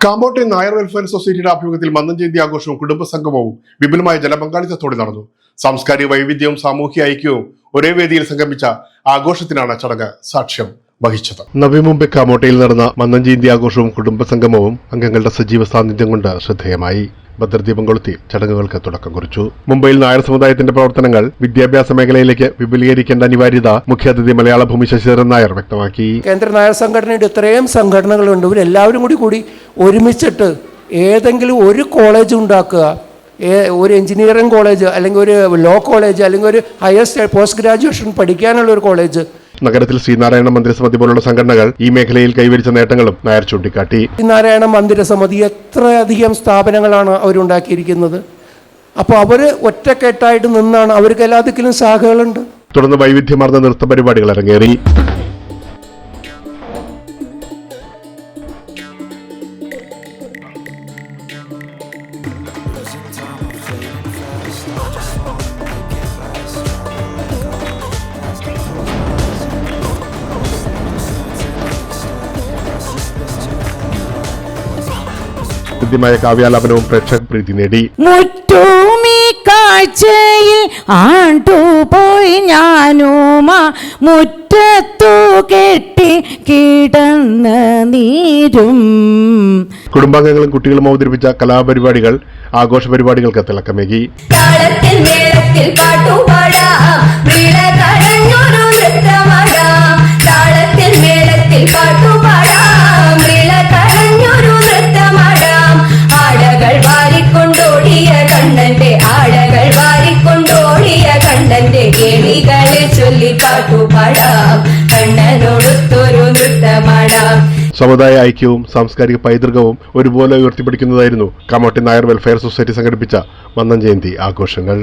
കാമ്പോട്ടെ Nair welfare സൊസൈറ്റിയുടെ ആഭിമുഖ്യത്തിൽ മന്നം ജയന്തി ആഘോഷവും കുടുംബസംഗമവും വിപുലമായ ജനപങ്കാളിത്തത്തോടെ നടന്നു. സാംസ്കാരിക വൈവിധ്യവും സാമൂഹ്യ ഐക്യവും ഒരേ വേദിയിൽ സംഗമിച്ച ആഘോഷത്തിനാണ് ചടങ്ങ് സാക്ഷ്യം വഹിച്ചത്. നവി മുംബൈ കാമോട്ടയിൽ നടന്ന മന്നം ജയന്തി ആഘോഷവും കുടുംബസംഗമവും അംഗങ്ങളുടെ സജീവ സാന്നിധ്യം കൊണ്ട് ശ്രദ്ധേയമായി. ഭദ്രദീപം കൊളുത്തി ചടങ്ങുകൾക്ക് തുടക്കം കുറിച്ചു. മുംബൈയിൽ നായർ സമുദായത്തിന്റെ പ്രവർത്തനങ്ങൾ വിദ്യാഭ്യാസ മേഖലയിലേക്ക് വിപുലീകരിക്കേണ്ട അനിവാര്യത മുഖ്യാതിഥി മലയാള ഭൂമി ശശിധരൻ നായർ വ്യക്തമാക്കി. കേന്ദ്ര നായർ സംഘടനയുടെ ഇത്രയും സംഘടനകളുണ്ട്, ഇവരെല്ലാവരും കൂടി ഒരുമിച്ചിട്ട് ഏതെങ്കിലും ഒരു കോളേജ് ഉണ്ടാക്കുക, ഒരു എഞ്ചിനീയറിംഗ് കോളേജ് അല്ലെങ്കിൽ ഒരു ലോ കോളേജ് അല്ലെങ്കിൽ ഒരു ഹയർ പോസ്റ്റ് ഗ്രാജുവേഷൻ പഠിക്കാനുള്ള ഒരു കോളേജ്. നഗരത്തിൽ ശ്രീനാരായണ മന്ദിരസമിതി പോലുള്ള സംഘടനകൾ ഈ മേഖലയിൽ കൈവരിച്ച നേട്ടങ്ങളും നായർ ചൂണ്ടിക്കാട്ടി. ശ്രീനാരായണ മന്ദിരസമിതി എത്രയധികം സ്ഥാപനങ്ങളാണ് അവരുണ്ടാക്കിയിരിക്കുന്നത്. അപ്പോൾ അവർ ഒറ്റക്കെട്ടായിട്ട് നിന്നാണ്, അവർക്ക് എല്ലാത്തിലും ശാഖകളുണ്ട്. തുടർന്ന് വൈവിധ്യമാർന്ന നൃത്ത പരിപാടികൾ അരങ്ങേറി. ഹൃദ്യമായ കാവ്യാലാപനവും പ്രേക്ഷക പ്രീതി നേടി. മുറ്റൂമി കാഴ്ചയിൽ ആണ്ടുപോയി ഞാനുമ മുറ്റത്തു കെട്ടി കിടന്ന നീരും. കുടുംബാംഗങ്ങളും കുട്ടികളും അവതരിപ്പിച്ച കലാപരിപാടികൾ ആഘോഷ പരിപാടികൾക്ക് തിളക്കമേകി. സമുദായ ഐക്യവും സാംസ്കാരിക പൈതൃകവും ഒരുപോലെ ഉയർത്തിപ്പിടിക്കുന്നതായിരുന്നു കാമോട്ടെ നായർ വെൽഫെയർ സൊസൈറ്റി സംഘടിപ്പിച്ച മന്നം ജയന്തി ആഘോഷങ്ങൾ.